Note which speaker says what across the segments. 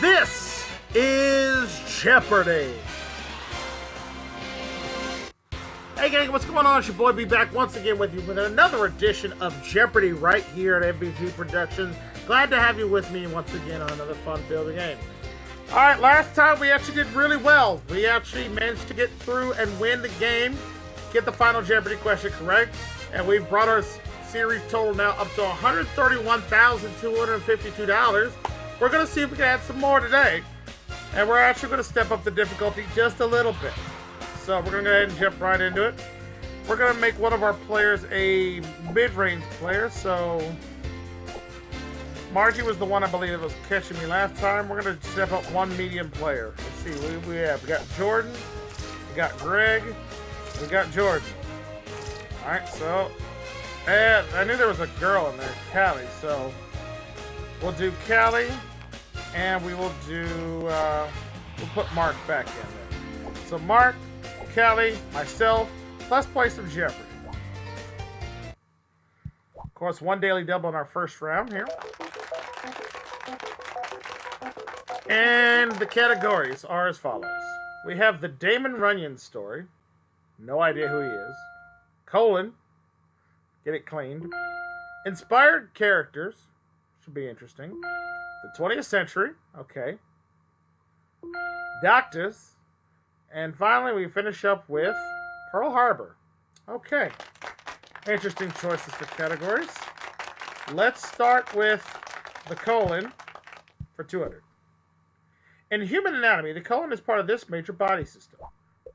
Speaker 1: This is Jeopardy! Hey gang, what's going on? It's your boy B back once again with you with another edition of Jeopardy right here at MVG Productions. Glad to have you with me once again on another fun-filled game. Alright, last time we actually did really well. We actually managed to get through and win the game, get the final Jeopardy question correct, and we've brought our series total now up to $131,252. We're going to see if we can add some more today, and we're actually going to step up the difficulty just a little bit. So we're going to go ahead and jump right into it. We're going to make one of our players a mid-range player. So Margie was the one I believe that was catching me last time. We're going to step up one medium player. Let's see. We got Jordan. We got Greg. We got Jordan. All right. So I knew there was a girl in there, Callie. So we'll do Callie, and we will do. We'll put Mark back in there. So Mark, Callie, myself, let's play some Jeopardy. Of course, one daily double in our first round here. And the categories are as follows. We have the Damon Runyon story. No idea who he is. Colon. Get it cleaned. Inspired characters. Should be interesting. The 20th century. Okay. Doctors. And finally, we finish up with Pearl Harbor. Okay. Interesting choices for categories. Let's start with the colon for 200. In human anatomy, the colon is part of this major body system.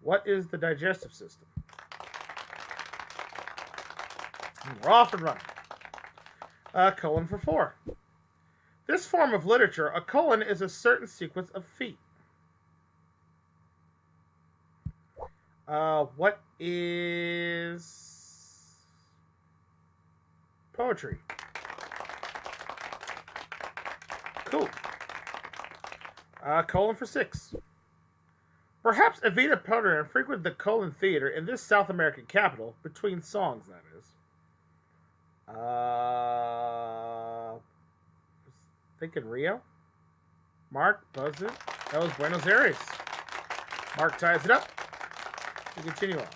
Speaker 1: What is the digestive system? And we're off and running. Colon for 4. This form of literature, a colon is a certain sequence of feet. What is poetry? Cool. Colon for 6. Perhaps Evita Pellerin frequented the Colon Theater in this South American capital, between songs, that is. Thinking Rio. Mark, buzz it. That was Buenos Aires. Mark ties it up. We continue on.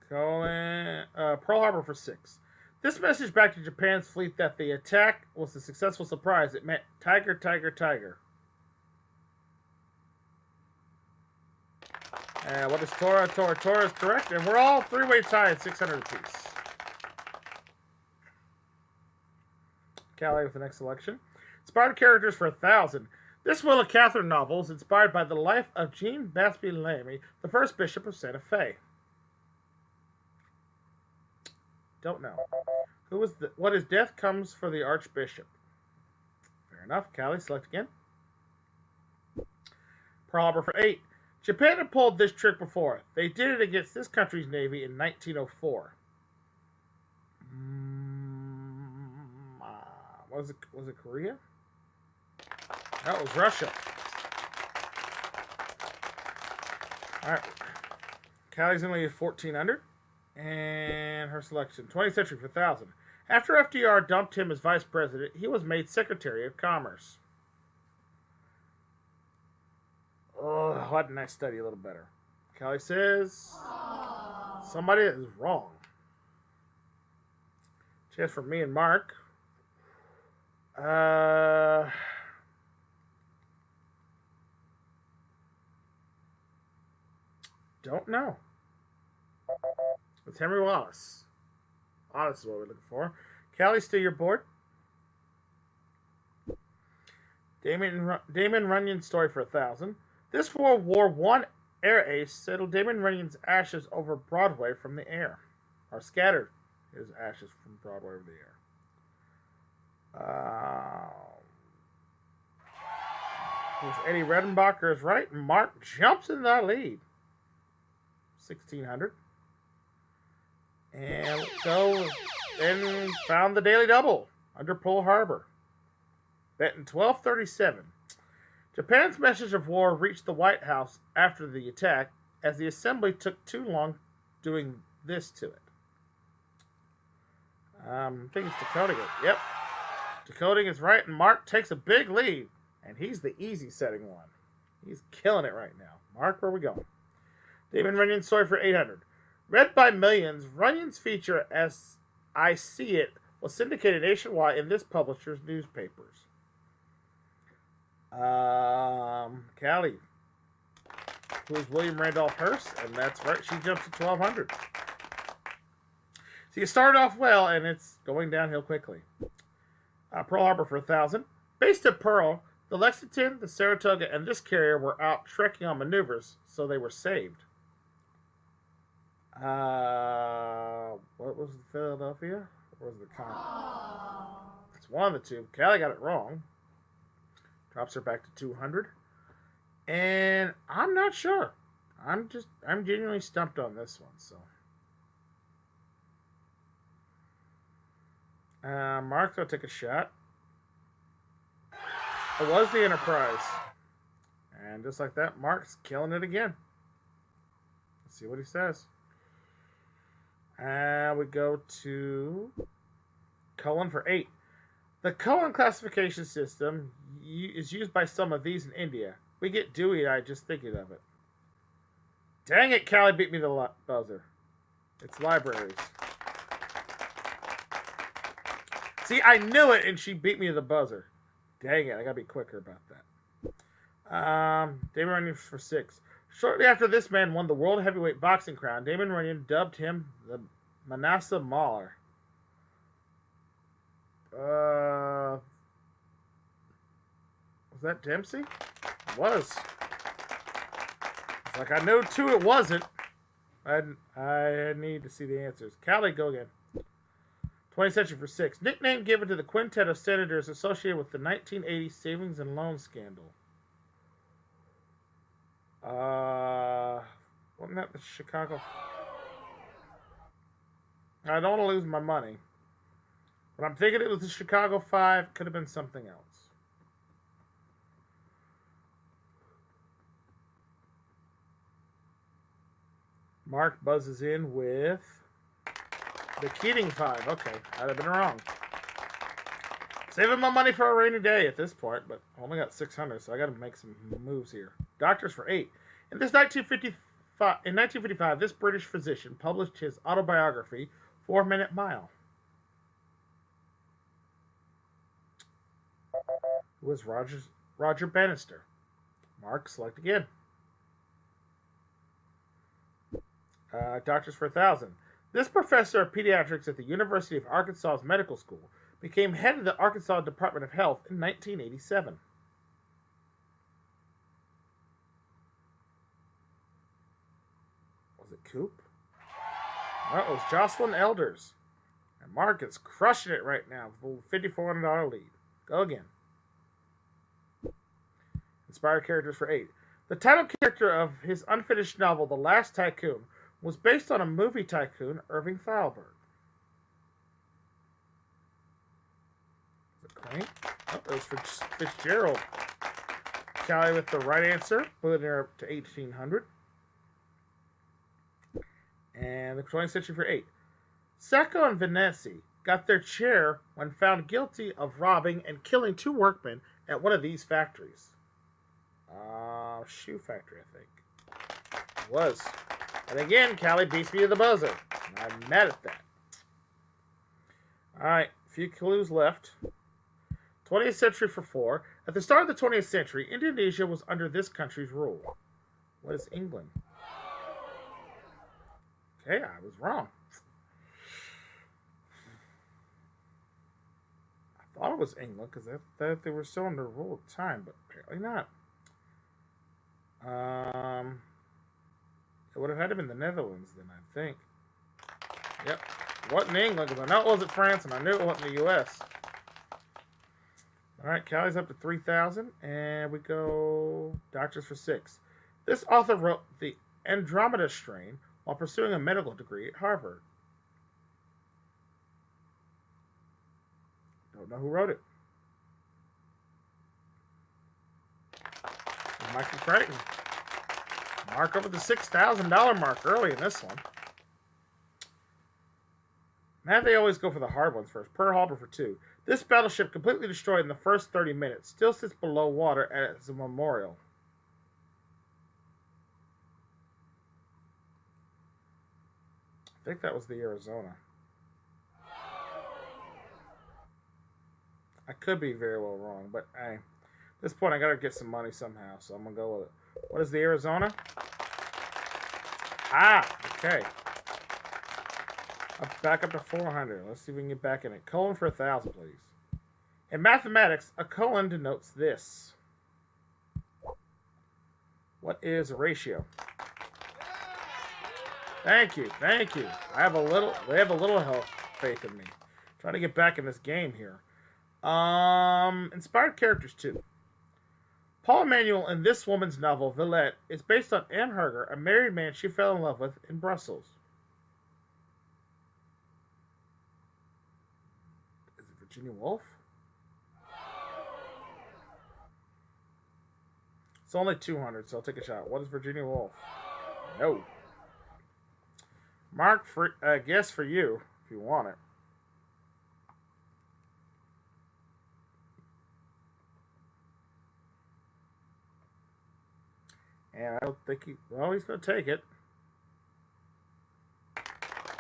Speaker 1: Pearl Harbor for 6. This message back to Japan's fleet that the attack was a successful surprise. It meant tiger, tiger, tiger. What is Tora? Tora is correct. And we're all three-way tied, 600 apiece. Callie with the next selection. Inspired characters for 1,000. This Willa Catherine novel is inspired by the life of Jean Basby Lamy, the first bishop of Santa Fe. Don't know. What is death comes for the archbishop? Fair enough. Callie, select again. Pearl Harbor for 8. Japan had pulled this trick before. They did it against this country's navy in 1904. Was it Korea? That was Russia. Alright. Callie's only at 1,400. And her selection. 20th century for 1,000. After FDR dumped him as vice president, he was made Secretary of Commerce. Oh, why didn't I study a little better? Callie says somebody is wrong. Chance for me and Mark. Don't know. It's Henry Wallace. Wallace is what we're looking for. Callie, still your board. Damon Runyon story for 1,000. This World War I air ace settled Damon Runyon's ashes over Broadway from the air. Or scattered his ashes from Broadway over the air. Eddie Redenbacher is right. And Mark jumps in that lead. 1,600. And go and found the Daily Double under Pearl Harbor. Bet in 1237. Japan's message of war reached the White House after the attack, as the assembly took too long doing this to it. I think it's Dakota. Yep. Decoding is right, and Mark takes a big lead. And he's the easy setting one. He's killing it right now. Mark, where are we going? Damon Runyon's story for 800. Read by millions, Runyon's feature, as I see it, was syndicated nationwide in this publisher's newspapers. Callie. Who's William Randolph Hearst? And that's right, she jumps to 1200. So you started off well, and it's going downhill quickly. Pearl Harbor for 1000. Based at Pearl, the Lexington, the Saratoga, and this carrier were out trekking on maneuvers, so they were saved. What was the Philadelphia? Or was it the Con? It's one of the two. Callie got it wrong. Drops her back to 200. And I'm not sure. I'm genuinely stumped on this one, so. Mark's gonna take a shot. It was the Enterprise. And just like that, Mark's killing it again. Let's see what he says. And we go to Cullen for 8. The Cullen classification system is used by some of these in India. We get dewy-eyed just thinking of it. Dang it, Callie beat me the buzzer. It's libraries. See, I knew it, and she beat me to the buzzer. Dang it, I gotta be quicker about that. Damon Runyon for 6. Shortly after this man won the World Heavyweight Boxing crown, Damon Runyon dubbed him the Manasseh Mauler. Was that Dempsey? It was. It's like I knew too it wasn't. I need to see the answers. Callie, go again. 20th century for 6. Nickname given to the quintet of senators associated with the 1980 savings and loan scandal. Wasn't that the Chicago? I don't want to lose my money. But I'm thinking it was the Chicago 5. Could have been something else. Mark buzzes in with the Keating 5. Okay, I'd have been wrong. Saving my money for a rainy day at this point, but I only got 600, so I got to make some moves here. Doctors for 8. In 1955, this British physician published his autobiography, 4 Minute Mile. Who was Roger Bannister? Mark, select again. Doctors for 1000. This professor of pediatrics at the University of Arkansas's Medical School became head of the Arkansas Department of Health in 1987. Was it Coop? No, it was Jocelyn Elders. And Mark is crushing it right now with a $5,400 lead. Go again. Inspired characters for 8. The title character of his unfinished novel, The Last Tycoon, was based on a movie tycoon, Irving Thalberg. Is it Quaint? Oh, it was Fitzgerald. Callie with the right answer, putting her up to 1,800. And the 20th century for 8. Sacco and Venezzi got their chair when found guilty of robbing and killing 2 workmen at one of these factories. Shoe factory, I think. It was. And again, Callie beats me to the buzzer. And I'm mad at that. Alright, a few clues left. 20th century for 4. At the start of the 20th century, Indonesia was under this country's rule. What is England? Okay, I was wrong. I thought it was England because they were still under rule at the time, but apparently not. It would have had to been the Netherlands then, I think. Yep. It wasn't England, because I know it wasn't France, and I knew it wasn't the U.S. Alright, Callie's up to 3,000, and we go Doctors for 6. This author wrote The Andromeda Strain while pursuing a medical degree at Harvard. Don't know who wrote it. Michael Crichton. Mark over the $6,000 mark early in this one. Now they always go for the hard ones first. Pearl Harbor for 2. This battleship, completely destroyed in the first 30 minutes, still sits below water as a memorial. I think that was the Arizona. I could be very well wrong, but hey, at this point I gotta get some money somehow, so I'm gonna go with it. What is the Arizona? Okay. Back up to 400. Let's see if we can get back in it. Colon for 1,000, please. In mathematics, a colon denotes this. What is a ratio? Thank you. I have a little faith in me. Trying to get back in this game here. Inspired characters too. Paul Emanuel in this woman's novel, Villette, is based on Anne Herger, a married man she fell in love with in Brussels. Is it Virginia Woolf? It's only 200, so I'll take a shot. What is Virginia Woolf? No. Mark, guess for you, if you want it. And I don't think he's going to take it.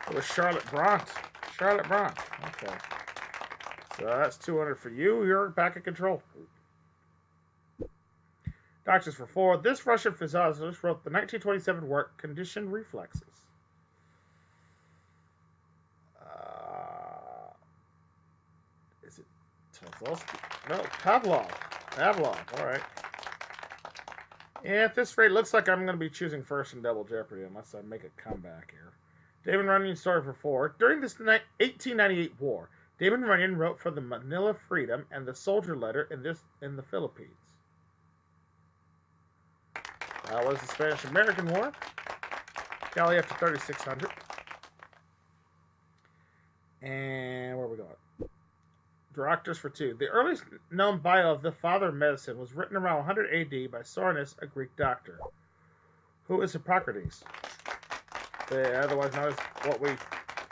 Speaker 1: It was Charlotte Bronte. Okay. So that's 200 for you. You're back in control. Doctors for 4. This Russian physiologist wrote the 1927 work Conditioned Reflexes. Is it Kozlowski? No, Pavlov. All right. Yeah, at this rate, it looks like I'm going to be choosing first in Double Jeopardy unless I make a comeback here. Damon Runyon story for 4. During this 1898 war, Damon Runyon wrote for the Manila Freedom and the Soldier Letter in the Philippines. What is the Spanish-American War? Cali up to 3,600. And where are we going? Doctors for 2. The earliest known bio of the father of medicine was written around 100 AD by Soranus, a Greek doctor. Who is Hippocrates? Otherwise known as what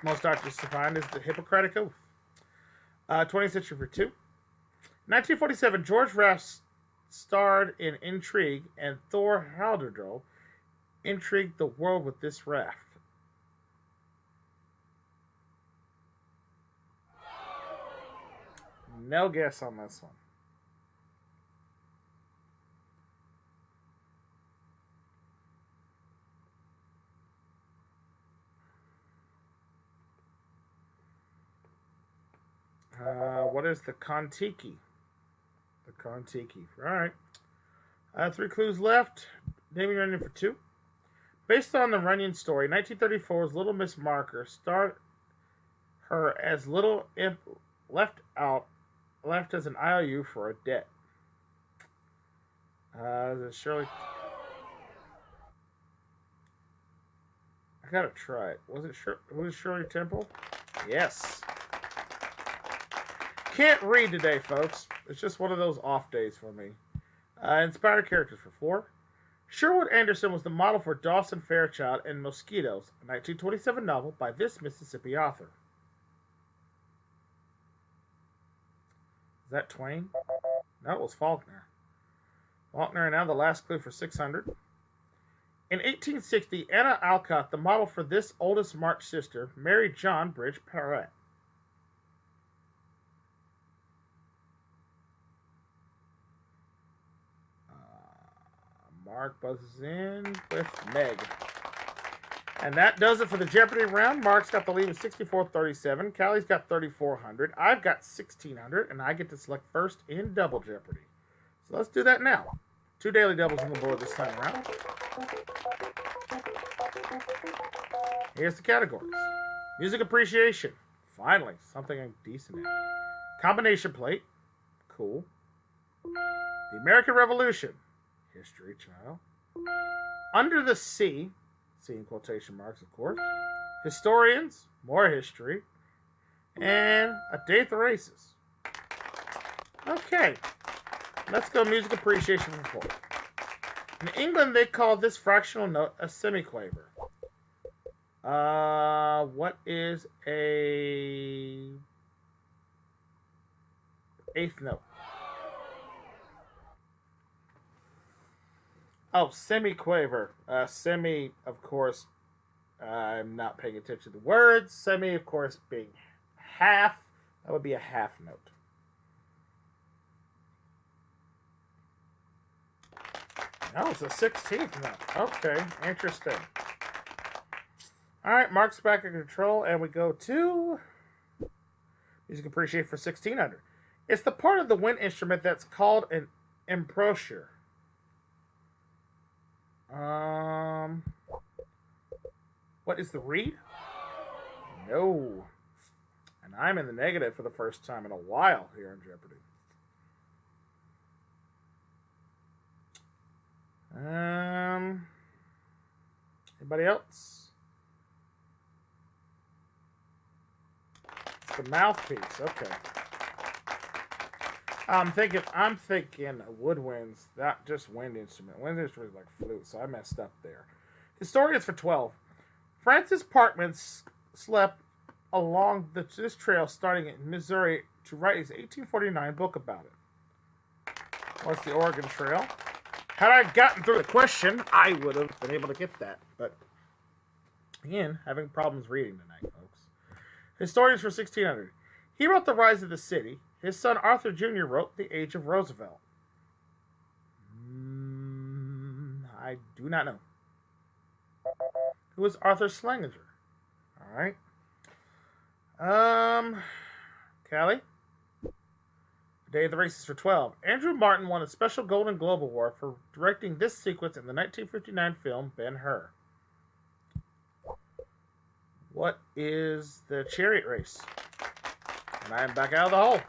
Speaker 1: most doctors define as the Hippocratic Oath. 20th century for 2. 1947, George Raft starred in Intrigue, and Thor Heyerdahl intrigued the world with this raft. No guess on this one. What is the Kon-Tiki? The Kon-Tiki. All right. 3 clues left. Damon Runyon for 2. Based on the Runyon story, 1934's Little Miss Marker starred her as Little Imp left as an IOU for a debt. Is it Shirley? I gotta try it. Was it Shirley Temple? Yes. Can't read today, folks. It's just one of those off days for me. Inspired characters for 4. Sherwood Anderson was the model for Dawson Fairchild in Mosquitoes, a 1927 novel by this Mississippi author. Is that Twain? No, it was Faulkner. Faulkner, and now the last clue for 600. In 1860, Anna Alcott, the model for this oldest March sister, married John Bridge Parrott. Mark buzzes in with Meg. And that does it for the Jeopardy round. Mark's got the lead with 64-37. Callie's got 3,400. I've got 1,600, and I get to select first in Double Jeopardy. So let's do that now. 2 daily doubles on the board this time around. Here's the categories. Music appreciation. Finally, something I'm decent at. Combination plate. Cool. The American Revolution. History, child. Under the Sea. Sea in quotation marks, of course. Historians. More history. And a day at the races. Okay. Let's go music appreciation for 4. In England, they call this fractional note a semiquaver. What is a eighth note? Oh, semiquaver. Semi, of course, I'm not paying attention to the words. Semi, of course, being half. That would be a half note. No, it's a 16th note. Okay, interesting. All right, Mark's back in control, and we go to music appreciate for 1600. It's the part of the wind instrument that's called an embouchure. What is the reed? No. And I'm in the negative for the first time in a while here in Jeopardy. Anybody else? It's the mouthpiece. Okay. I'm thinking woodwinds, not just wind instrument. Wind instrument is like flute, so I messed up there. Historians for 12. Francis Parkman slept along this trail starting in Missouri to write his 1849 book about it. What's the Oregon Trail? Had I gotten through the question, I would have been able to get that. But, again, having problems reading tonight, folks. Historians for 1600. He wrote The Rise of the City. His son Arthur Jr. wrote The Age of Roosevelt. I do not know. Who is Arthur Schlesinger? All right. Callie? Day of the Races for 12. Andrew Martin won a special Golden Globe Award for directing this sequence in the 1959 film Ben-Hur. What is the chariot race? And I am back out of the hole.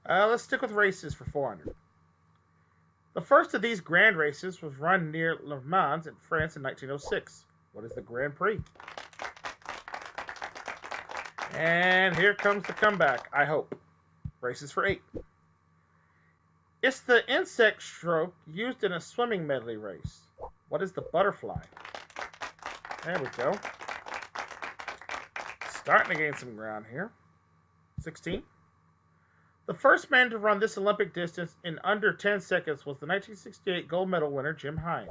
Speaker 1: Let's stick with races for 400. The first of these grand races was run near Le Mans in France in 1906. What is the Grand Prix? And here comes the comeback, I hope. Races for 8. It's the insect stroke used in a swimming medley race. What is the butterfly? There we go. Starting to gain some ground here. 16. The first man to run this Olympic distance in under 10 seconds was the 1968 gold medal winner, Jim Hines.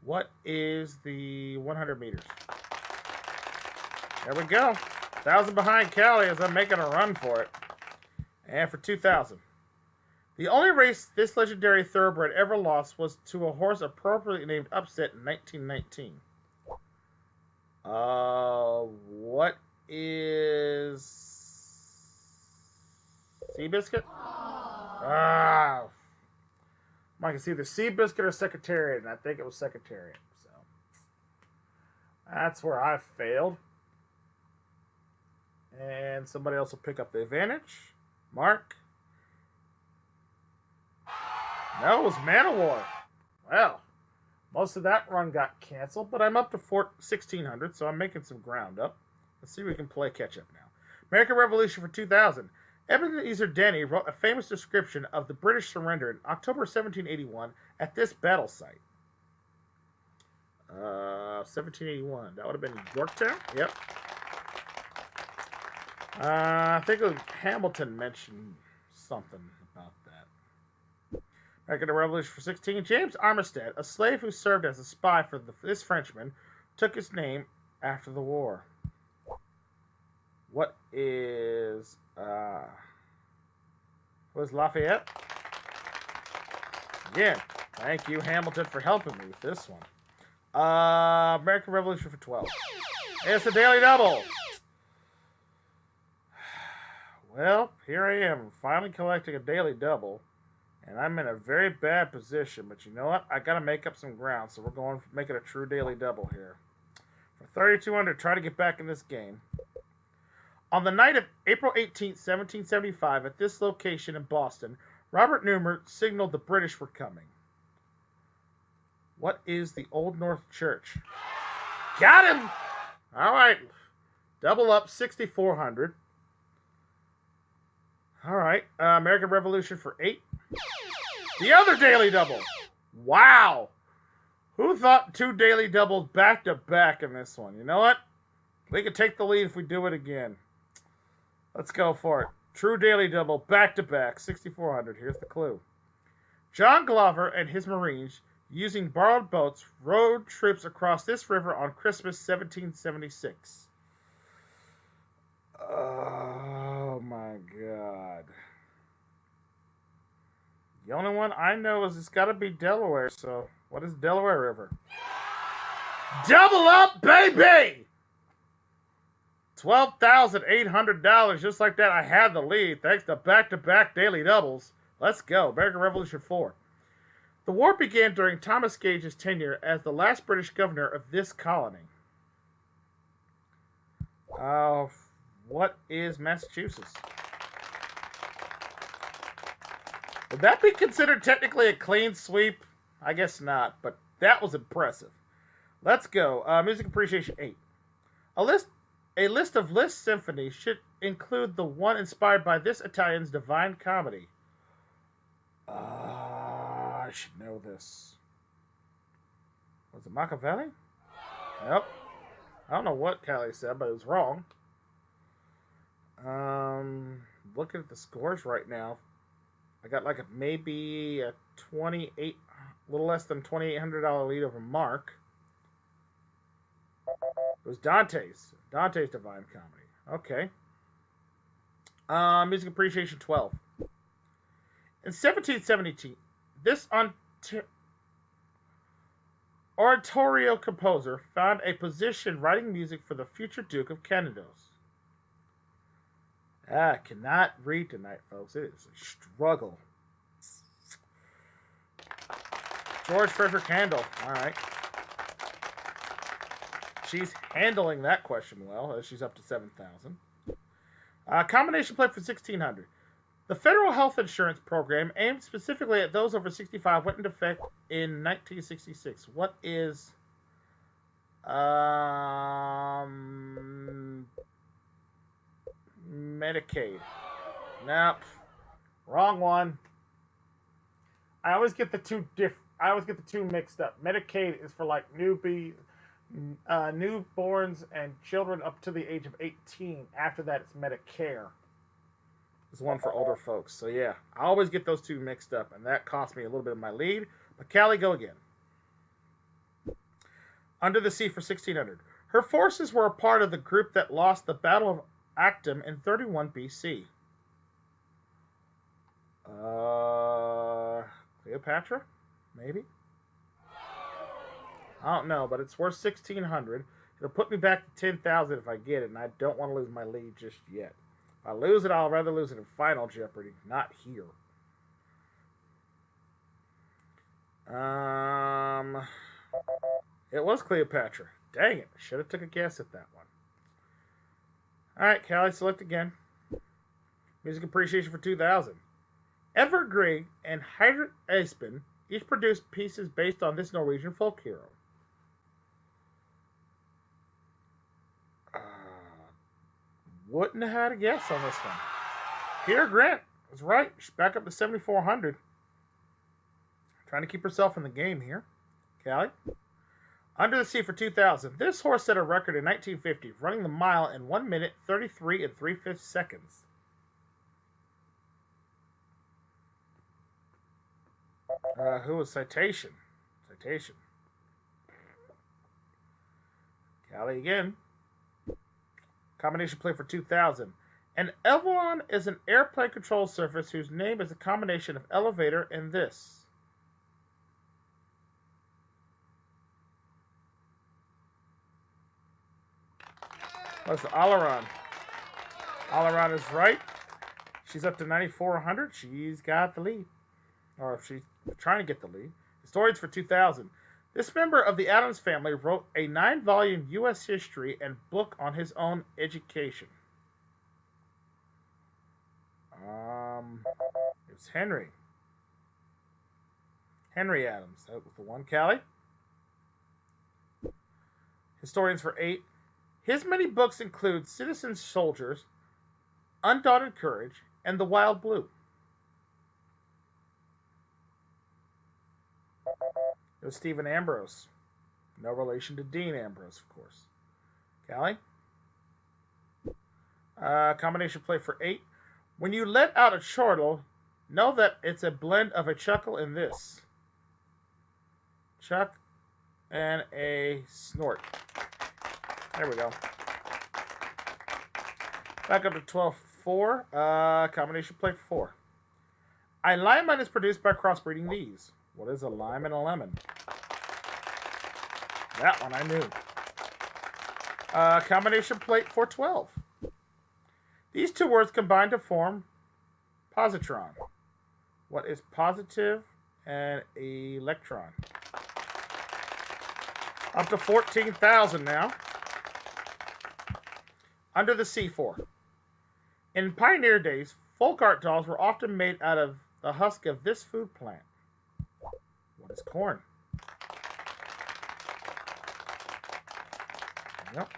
Speaker 1: What is the 100 meters? There we go. 1,000 behind Callie as I'm making a run for it. And for 2,000. The only race this legendary thoroughbred ever lost was to a horse appropriately named Upset in 1919. What is Seabiscuit? I can see either Seabiscuit or Secretariat, and I think it was Secretariat. So that's where I failed. And somebody else will pick up the advantage. Mark. No, it was Man of War. Well, most of that run got canceled, but I'm up to 1,600, so I'm making some ground up. Let's see if we can play catch up now. American Revolution for 2000. Ebenezer Denny wrote a famous description of the British surrender in October 1781 at this battle site. 1781. That would have been Yorktown? Yep. I think Hamilton mentioned something about that. American Revolution for 16. James Armistead, a slave who served as a spy for this Frenchman, took his name after the war. What is Lafayette? Again, thank you, Hamilton, for helping me with this one. American Revolution for 12. It's the Daily Double. Well, here I am, finally collecting a Daily Double, and I'm in a very bad position, but you know what? I gotta make up some ground, so we're going to make it a true Daily Double here. For 3,200, try to get back in this game. On the night of April 18th, 1775, at this location in Boston, Robert Newman signaled the British were coming. What is the Old North Church? Got him! All right. Double up, 6,400. All right. American Revolution for 8. The other Daily Double. Wow. Who thought 2 daily doubles back to back in this one? You know what? We could take the lead if we do it again. Let's go for it. True daily double back to back, 6,400. Here's the clue. John Glover and his Marines, using borrowed boats, rowed troops across this river on Christmas 1776. Oh my god. The only one I know is it's got to be Delaware, so what is Delaware River? Double up, baby! $12,800. Just like that, I had the lead thanks to back-to-back daily doubles. Let's go. American Revolution 4. The war began during Thomas Gage's tenure as the last British governor of this colony. What is Massachusetts? Would that be considered technically a clean sweep? I guess not, but that was impressive. Let's go. Music Appreciation 8. A list of Liszt symphonies should include the one inspired by this Italian's Divine Comedy. I should know this. Was it Machiavelli? Yep. I don't know what Callie said, but it was wrong. Looking at the scores right now, I got like maybe a a little less than $2,800 lead over Mark. It was Dante's Divine Comedy. Okay. Music Appreciation 12. In 1772, this oratorio composer found a position writing music for the future Duke of Canados. I cannot read tonight, folks. It is a struggle. George Frederick Handel. All right. She's handling that question well, as she's up to 7,000. Combination play for 1,600. The federal health insurance program, aimed specifically at those over 65, went into effect in 1966. What is Medicaid? Nope. Wrong one. I always get the two mixed up. Medicaid is for like newborns and children up to the age of 18. After that, it's Medicare. It's one for older folks. So yeah, I always get those two mixed up, and that cost me a little bit of my lead. But Callie, go again. Under the Sea for 1,600. Her forces were a part of the group that lost the Battle of Actium in 31 BC. Cleopatra? Maybe? I don't know, but it's worth 1,600. It'll put me back to 10,000 if I get it, and I don't want to lose my lead just yet. If I lose it, I'll rather lose it in Final Jeopardy, not here. It was Cleopatra. Dang it. Should have took a guess at that one. Alright, Callie, select again. Music Appreciation for 2,000. Edvard Grieg and Heinrich Espen each produced pieces based on this Norwegian folk hero. Wouldn't have had a guess on this one. Peter Grant was right. She's back up to 7,400. Trying to keep herself in the game here. Callie. Under the Sea for 2,000. This horse set a record in 1950, running the mile in 1 minute, 33 and 3/5 seconds. Who was Citation? Citation. Callie again. Combination play for 2,000. An Ep11 is an airplane control surface whose name is a combination of elevator and this. What's the Alaron? Alaron is right. She's up to 9,400. She's got the lead. Or she's trying to get the lead. Historians for 2,000. This member of the Addams family wrote a 9-volume U.S. history and book on his own education. It's Henry. Henry Addams. That was the one. Callie. Historians for 8. His many books include Citizen Soldiers, Undaunted Courage, and The Wild Blue. It There's Stephen Ambrose. No relation to Dean Ambrose, of course. Callie? Combination play for 8. When you let out a chortle, know that it's a blend of a chuckle and this. Chuck and a snort. There we go. Back up to 12-4. Combination play for 4. A lineman is produced by crossbreeding these. What is a lime and a lemon? That one I knew. Combination plate for 12. These two words combine to form positron. What is positive and electron? Up to 14,000 now. Under the sea 4. In pioneer days, folk art dolls were often made out of the husk of this food plant. What is corn? Yep.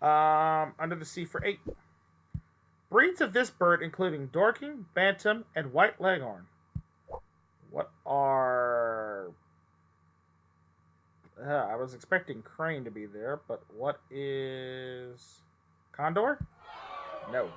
Speaker 1: Under the sea for 8. Breeds of this bird including Dorking, Bantam, and White Leghorn. What are... I was expecting crane to be there, but what is... Condor? No.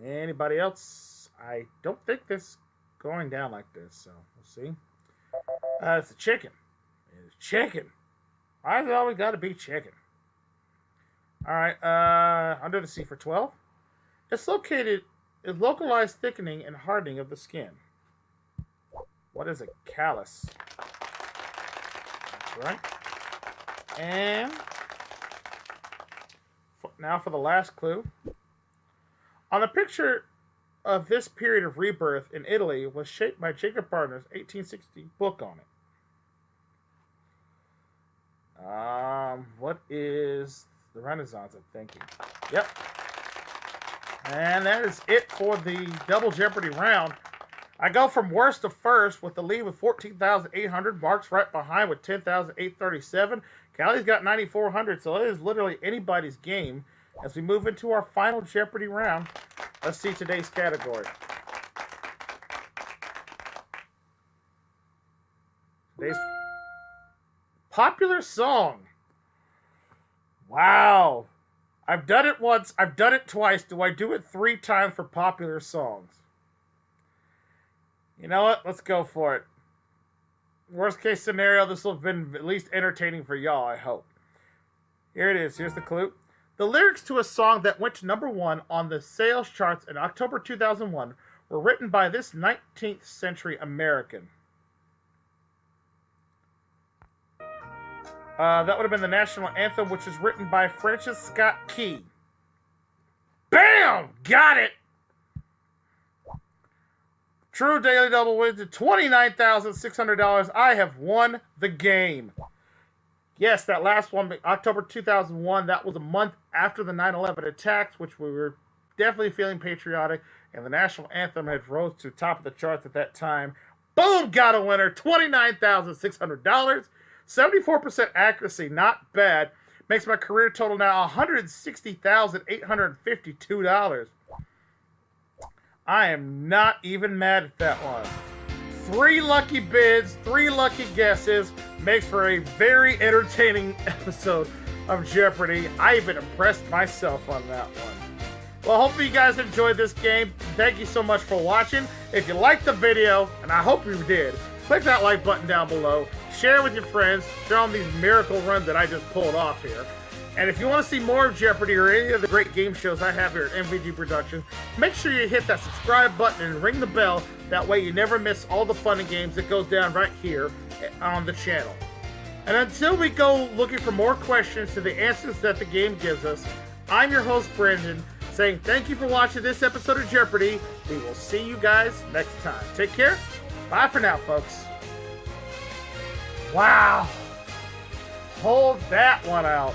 Speaker 1: Anybody else? I don't think this is going down like this, so we'll see. It's a chicken. It's chicken. Why has it always got to be chicken? Alright, under the sea for 12. It's localized thickening and hardening of the skin. What is a callus? That's right. And now for the last clue. On the picture of this period of rebirth in Italy was shaped by Jacob Barner's 1860 book on it. What is the Renaissance, I'm thinking? Yep. And that is it for the Double Jeopardy round. I go from worst to first with the lead with 14,800. Mark's right behind with 10,837. Callie's got 9,400, so it is literally anybody's game. As we move into our final Jeopardy round, let's see today's category. Today's popular song. Wow. I've done it once. I've done it twice. Do I do it 3 times for popular songs? You know what? Let's go for it. Worst case scenario, this will have been at least entertaining for y'all, I hope. Here it is. Here's the clue. The lyrics to a song that went to #1 on the sales charts in October 2001 were written by this 19th century American. That would have been the national anthem, which was written by Francis Scott Key. Bam! Got it! True Daily Double wins at $29,600. I have won the game. Yes, that last one, October 2001, that was a month after the 9/11 attacks, which we were definitely feeling patriotic, and the national anthem had rose to the top of the charts at that time. Boom! Got a winner. $29,600. 74% accuracy, not bad. Makes my career total now $160,852. I am not even mad at that one. 3 lucky bids, 3 lucky guesses. Makes for a very entertaining episode of Jeopardy. I even impressed myself on that one. Well, hopefully you guys enjoyed this game. Thank you so much for watching. If you liked the video, and I hope you did, click that like button down below. Share with your friends. Show them these miracle runs that I just pulled off here. And if you want to see more of Jeopardy or any of the great game shows I have here at MVG Productions, make sure you hit that subscribe button and ring the bell. That way you never miss all the fun and games that goes down right here on the channel. And until we go looking for more questions to the answers that the game gives us, I'm your host, Brandon, saying thank you for watching this episode of Jeopardy. We will see you guys next time. Take care. Bye for now, folks. Wow. Hold that one out.